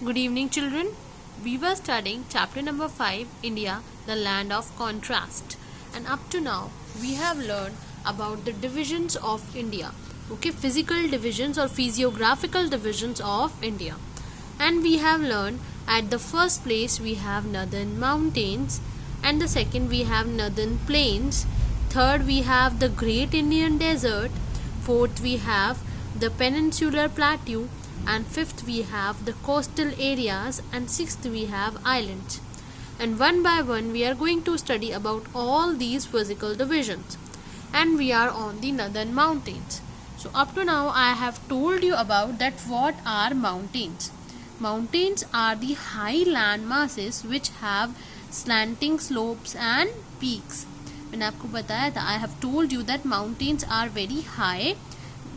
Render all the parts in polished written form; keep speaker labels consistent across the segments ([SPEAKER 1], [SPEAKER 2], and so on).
[SPEAKER 1] Good evening, children. We were studying chapter number 5, India, the land of contrast. And up to now, we have learned about the divisions of India. Okay, physical divisions or physiographical divisions of India. And we have learned at the first place we have northern mountains, and the second we have northern plains, third we have the Great Indian Desert, fourth we have the peninsular plateau, and fifth we have the coastal areas, and sixth we have islands. And one by one we are going to study about all these physical divisions. And we are on the northern mountains. So up to now I have told you about that what are mountains. Mountains are the high land masses which have slanting slopes and peaks. मैंने आपको बताया था, I have told you that mountains are very high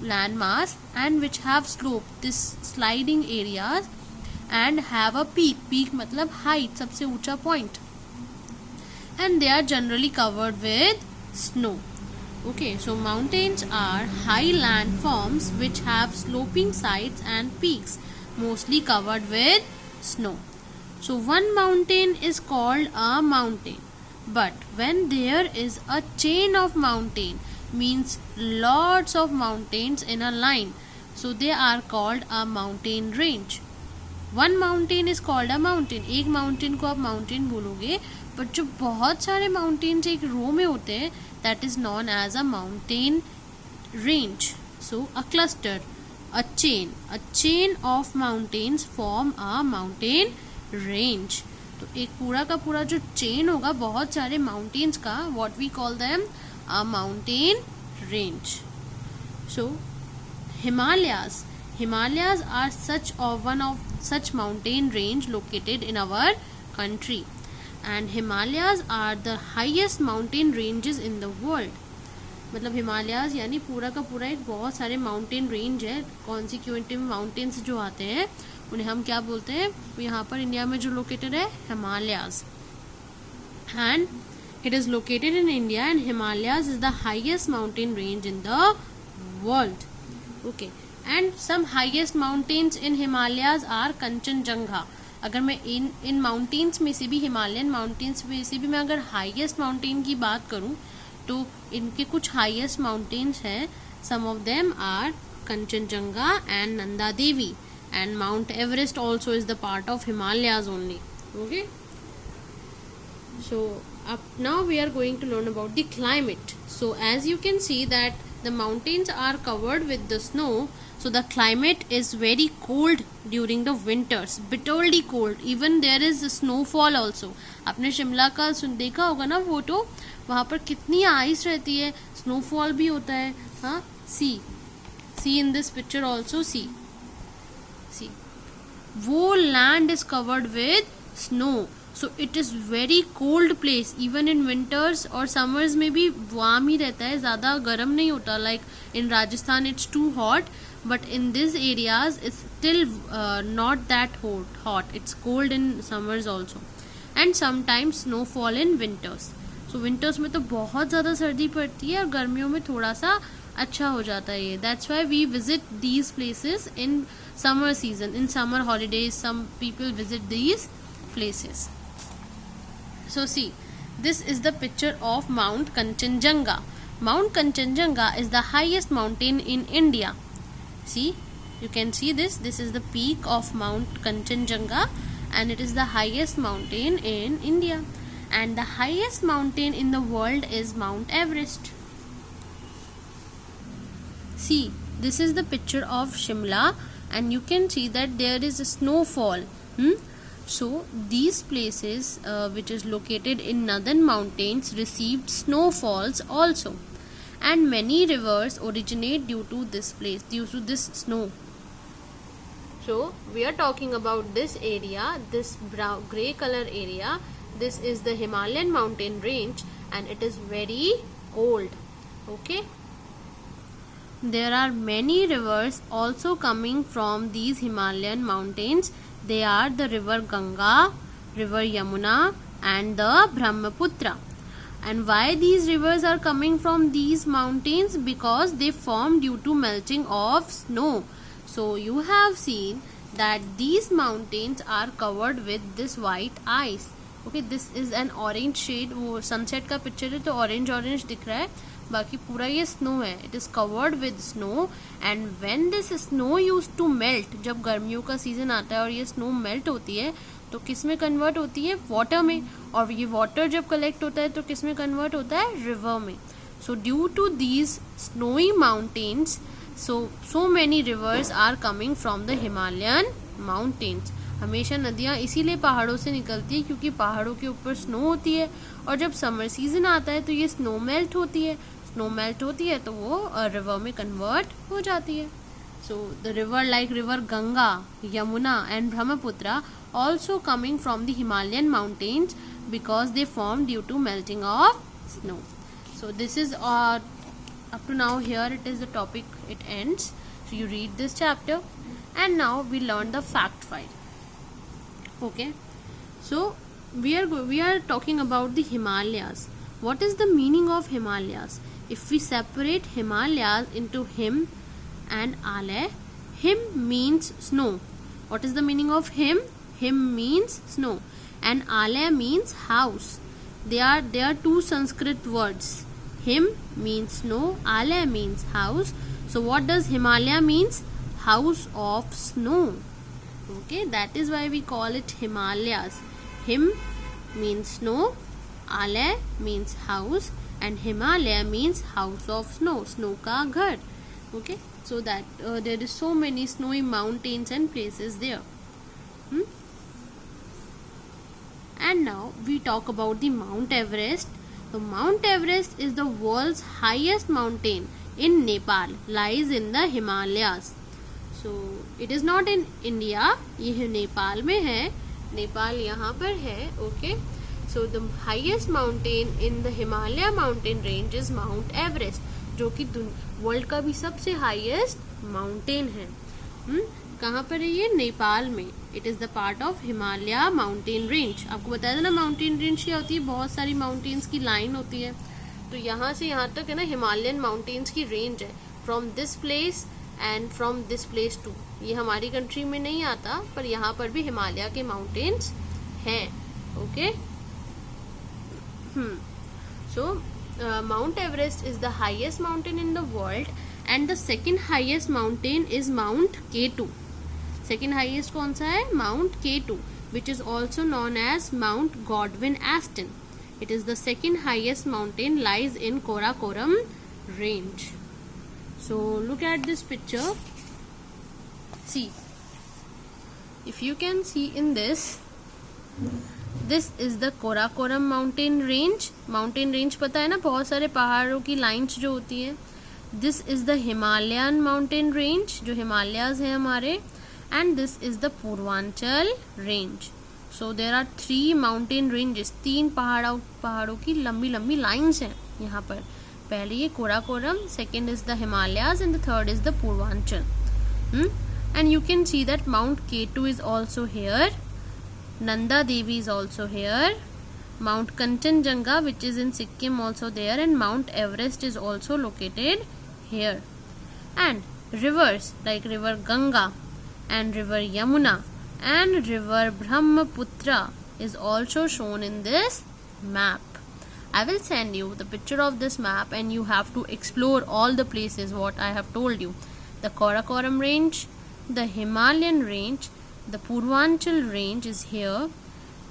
[SPEAKER 1] landmass and which have slope, this sliding areas, and have a peak मतलब height, सबसे ऊंचा point, and they are generally covered with snow. Okay, so mountains are high landforms which have sloping sides and peaks, mostly covered with snow. So one mountain is called a mountain, but when there is a chain of mountain, means lots of mountains in a line, so they are called a mountain range. One mountain is called a mountain. एक mountain को आप mountain बोलोगे, but जो बहुत सारे mountains एक row में होते हैं, that is known as a mountain range. So a cluster, a chain of mountains form a mountain range. तो एक पूरा का पूरा जो chain होगा बहुत सारे mountains का, what we call them a mountain range. So Himalayas are one of such mountain range located in our country, and Himalayas are the highest mountain ranges in the world. मतलब हिमालयाज यानी पूरा का पूरा एक बहुत सारे माउंटेन रेंज है. Consecutive mountains जो आते हैं उन्हें हम क्या बोलते हैं? यहाँ पर इंडिया में जो लोकेटेड है Himalayas, and it is located in India, and Himalayas is the highest mountain range in the world. Okay, and some highest mountains in Himalayas are Kanchenjunga. अगर मैं इन माउंटेन्स में से भी, हिमालयन माउंटेन्स में से भी मैं अगर हाईएस्ट माउंटेन की बात करूं तो इनके कुछ हाईएस्ट माउंटेन्स हैं. Some of them are Kanchenjunga and Nanda Devi, and Mount Everest also is the part of Himalayas only. Okay, so up now we are going to learn about the climate. So as you can see that the mountains are covered with the snow, so the climate is very cold during the winters, bitterly cold. Even there is snowfall also. आपने शिमला का देखा होगा ना photo, वहाँ पर कितनी ice रहती है, स्नोफॉल भी होता है. हाँ, see in this picture also, see वो land is covered with snow. So it is very cold place. Even in winters और summers में भी warm ही रहता है, ज़्यादा गर्म नहीं होता. Like in Rajasthan it's too hot, but in these areas it's still not that hot. It's cold in summers also, and sometimes snowfall in winters. So winters में तो बहुत ज़्यादा सर्दी पड़ती है और गर्मियों में थोड़ा सा अच्छा हो जाता है ये. That's why we visit these places in summer season. In summer holidays some people visit these places. So see, this is the picture of Mount Kanchenjunga. Mount Kanchenjunga is the highest mountain in India. See, you can see this. This is the peak of Mount Kanchenjunga, and it is the highest mountain in India. And the highest mountain in the world is Mount Everest. See, this is the picture of Shimla, and you can see that there is a snowfall. So these places which is located in northern mountains received snowfalls also, and many rivers originate due to this place, due to this snow. So we are talking about this area, this brown grey color area. This is the Himalayan mountain range, and it is very cold. Okay, there are many rivers also coming from these Himalayan mountains. They are the river Ganga, river Yamuna, and the Brahmaputra. And why these rivers are coming from these mountains? Because they form due to melting of snow. So you have seen that these mountains are covered with this white ice. Okay, this is an orange shade. वो sunset का picture है तो orange orange दिख रहा है, बाकी पूरा ये snow है. It is covered with snow and when this snow used to melt, जब गर्मियों का season आता है और ये snow melt होती है तो किस में कन्वर्ट होती है? वाटर में. और ये वाटर जब कलेक्ट होता है तो किस में कन्वर्ट होता है? रिवर में. So due to these snowy mountains so many rivers are coming from the Himalayan mountains. हमेशा नदियाँ इसीलिए पहाड़ों से निकलती है क्योंकि पहाड़ों के ऊपर स्नो होती है और जब समर सीजन आता है तो ये स्नो मेल्ट होती है. स्नो मेल्ट होती है तो वो रिवर में कन्वर्ट हो जाती है. So the river like river Ganga, Yamuna and Brahmaputra also coming from the Himalayan mountains because they form due to melting of snow. So this is up to now here it is the topic, it ends. So you read this chapter and now we learn the fact file. Okay, so we are talking about the Himalayas. What is the meaning of Himalayas? If we separate Himalayas into him and ale, him means snow. What is the meaning of him? Him means snow and ale means house. They are two Sanskrit words. Him means snow, ale means house. So what does Himalaya means? House of snow. Okay, that is why we call it Himalayas. Him means snow, ale means house and Himalaya means house of snow, snow ka ghar. Okay, so that there is so many snowy mountains and places there. And now we talk about the Mount Everest. So Mount Everest is the world's highest mountain in Nepal, lies in the Himalayas. So it is not in India, ये नेपाल में है, नेपाल यहाँ पर है. Okay, so the highest mountain in the Himalaya mountain range is Mount Everest, जो कि world का भी सबसे हाईएस्ट माउंटेन है. कहाँ पर है ये? नेपाल में. It is the part of Himalaya mountain range. आपको बताया था ना माउंटेन रेंज क्या होती है, बहुत सारी माउंटेन्स की लाइन होती है. तो यहाँ से यहाँ तक है ना हिमालयन माउंटेन्स की रेंज है, from this place and from this place to. ये हमारी कंट्री में नहीं आता पर यहाँ पर भी हिमालय के माउंटेन्स हैं. Okay, so Mount Everest is the highest mountain in the world and the second highest mountain is Mount K2. Second highest कौन सा है? Mount K2, which is also known as Mount Godwin Austen. It is the second highest mountain, lies in Karakoram range. So look at this picture. See, if you can see in this is the Karakoram mountain range. Mountain range पता है ना, बहुत सारे पहाड़ों की lines जो होती है. This is the Himalayan mountain range, जो हिमालयाज है हमारे, and this is the Purvanchal range. So there are 3 mountain ranges. 3 पहाड़ों की लंबी लंबी लाइंस हैं यहाँ पर. पहले ये Karakoram, second is the Himalayas and the third is the Purvanchal. And you can see that Mount K2 is also here. Nanda Devi is also here. Mount Kanchenjunga, which is in Sikkim, also there, and Mount Everest is also located here. And rivers like river Ganga and river Yamuna and river Brahmaputra is also shown in this map. I will send you the picture of this map and you have to explore all the places what I have told you. The Karakoram range, the Himalayan range, the Purvanchal range is here,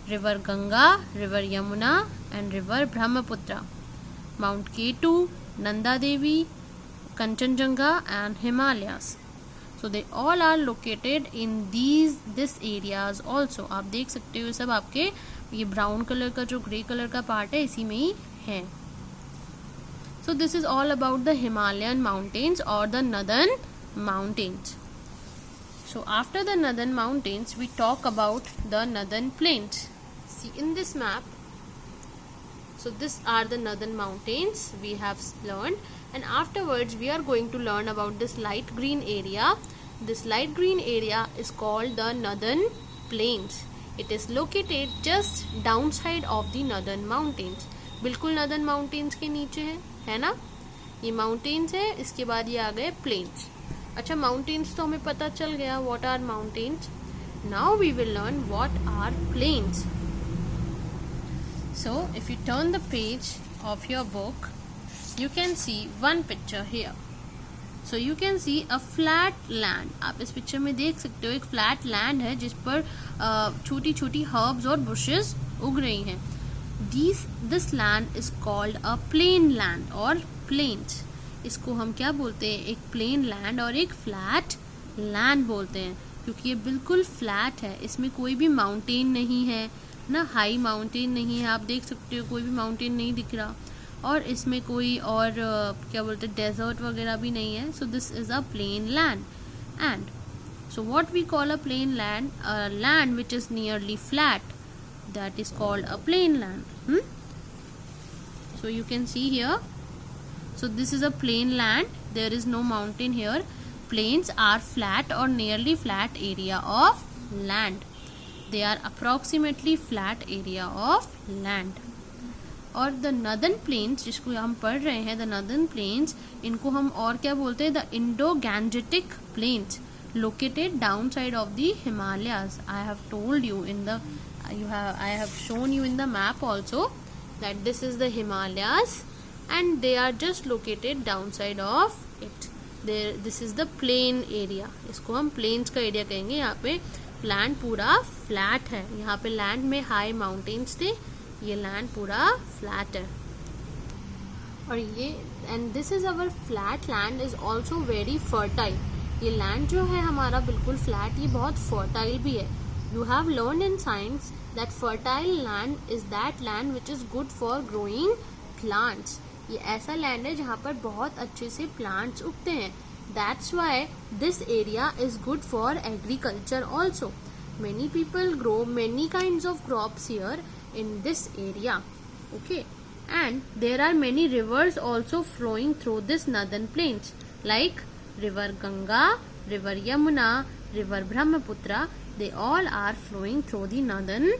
[SPEAKER 1] river Ganga, river Yamuna and river Brahmaputra, Mount K2, Nanda Devi, Kanchenjunga and Himalayas. So they all are located in this areas also. आप देख सकते हो सब आपके ये brown colour का जो grey colour का पार्ट है इसी में ही है. So this is all about the Himalayan mountains or the Northern mountains. So after the Northern mountains we talk about the Northern plains. See in this map, so these are the Northern mountains we have learned, and afterwards we are going to learn about this light green area. This light green area is called the Northern plains. It is located just downside of the Northern mountains. बिल्कुल Northern mountains के नीचे है ना. ये mountains है, इसके बाद ये आ गए plains. अच्छा, माउंटेन्स तो हमें पता चल गया, what are mountains. Now we will learn what are plains. So if you turn the page of your book, you can see one picture here. So you can see a flat land. आप इस picture में देख सकते हो एक flat land है जिस पर छोटी छोटी हर्ब्स और बुशेस उग रही हैं. This land is called a plain land और प्लेन्स. इसको हम क्या बोलते हैं, एक प्लेन लैंड और एक फ्लैट लैंड बोलते हैं, क्योंकि ये बिल्कुल फ्लैट है. इसमें कोई भी माउंटेन नहीं है ना, हाई माउंटेन नहीं है. आप देख सकते हो कोई भी माउंटेन नहीं दिख रहा, और इसमें कोई और क्या बोलते हैं डेजर्ट वगैरह भी नहीं है. So this is a plain land. And so what we call a plain land, a land which is nearly flat, that is called a plain land. So you can see here, so this is a plain land, there is no mountain here. Plains are flat or nearly flat area of land. They are approximately flat area of land. और the northern plains जिसको हम पढ़ रहे हैं, the northern plains, इनको हम और क्या बोलते हैं, the Indo-Gangetic plains located downside of the Himalayas. I have told you in the I have shown you in the map also that this is the Himalayas and they are just located downside of it. This is the plain area. इसको हम planes का area कहेंगे. यहाँ पे land पूरा flat है. यहाँ पे लैंड में हाई माउंटेन्स थे, ये लैंड पूरा फ्लैट है. और ये and this is our flat land is also very fertile. ये लैंड जो है हमारा बिल्कुल फ्लैट, ये बहुत फर्टाइल भी है. You have learn in science that fertile land is that land which is good for growing plants. ये ऐसा लैंड है जहाँ पर बहुत अच्छे से प्लांट्स उगते हैं. That's why this area is good for agriculture also. Many people grow many kinds of crops here in this area. Okay, and there are many rivers also flowing through this northern plains, like river Ganga, river Yamuna, river Brahmaputra. They all are flowing through the northern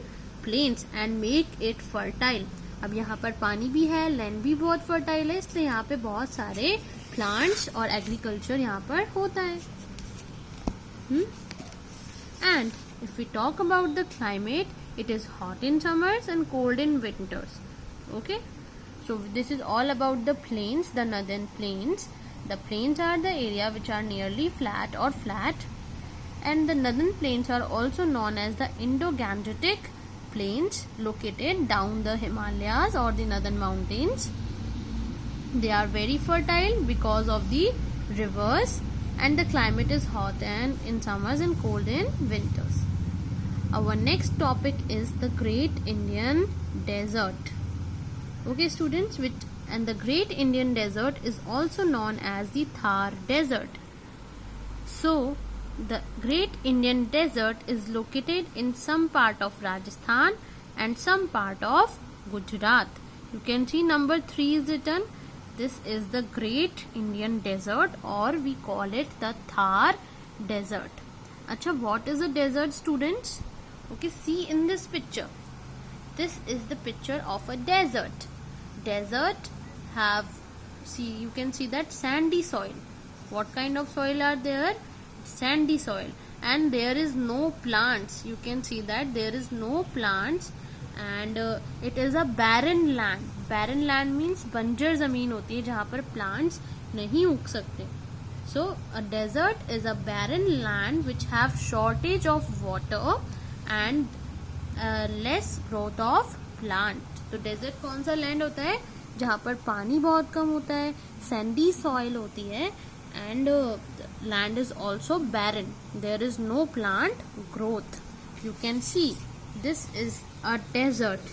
[SPEAKER 1] plains and make it fertile. अब यहाँ पर पानी भी है, land भी बहुत fertile है, इसलिए यहाँ पे बहुत सारे प्लांट्स और एग्रीकल्चर यहाँ पर होता है. And if we talk about the climate, it is hot in summers and cold in winters. Okay, so this is all about the plains, the northern plains. The plains are the area which are nearly flat or flat, and the northern plains are also known as the Indo-Gangetic plains located down the Himalayas or the northern mountains. They are very fertile because of the rivers, and the climate is hot and in summers and cold in winters. Our next topic is the Great Indian Desert. Okay students, and the Great Indian Desert is also known as the Thar Desert. So the Great Indian Desert is located in some part of Rajasthan and some part of Gujarat. You can see number 3 is written. This is the Great Indian Desert, or we call it the Thar Desert. Acha, what is a desert, students? Okay, see in this picture. This is the picture of a desert. Desert have, see, you can see that sandy soil. What kind of soil are there? Sandy soil, and there is no plants. You can see that there is no plants, and it is a barren land. Barren land means बंजर जमीन होती है जहाँ पर plants नहीं उग सकते. So a desert is a barren land which have shortage of water and less growth of plant. तो desert कौन सा land होता है जहाँ पर पानी बहुत कम होता है, sandy soil होती है, and land is also barren. There is no plant growth. You can see this is a desert.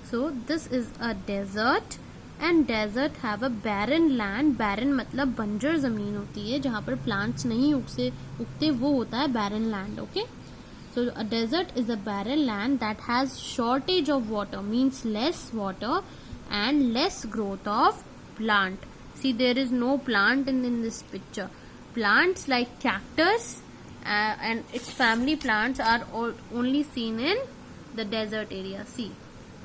[SPEAKER 1] So this is a desert, and desert have a barren land. Barren मतलब बंजर जमीन होती है जहाँ पर plants नहीं उगते, वो होता है barren land. Okay, so a desert is a barren land that has shortage of water, means less water and less growth of plant. See, there is no plant in this picture. Plants like cactus and its family plants are only seen in the desert area. See,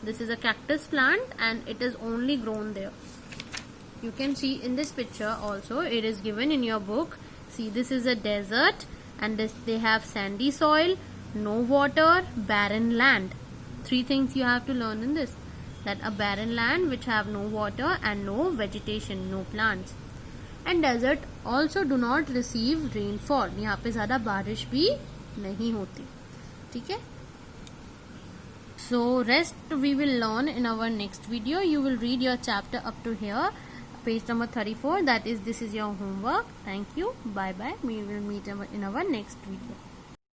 [SPEAKER 1] this is a cactus plant and it is only grown there. You can see in this picture also, it is given in your book. See, this is a desert and they have sandy soil, no water, barren land. 3 things you have to learn in this. That a barren land which have no water and no vegetation, no plants. And desert also do not receive rainfall. यहाँ पे ज़्यादा बारिश भी नहीं होती. ठीक है? So rest we will learn in our next video. You will read your chapter up to here, page number 34. This is your homework. Thank you. Bye bye. We will meet in our next video.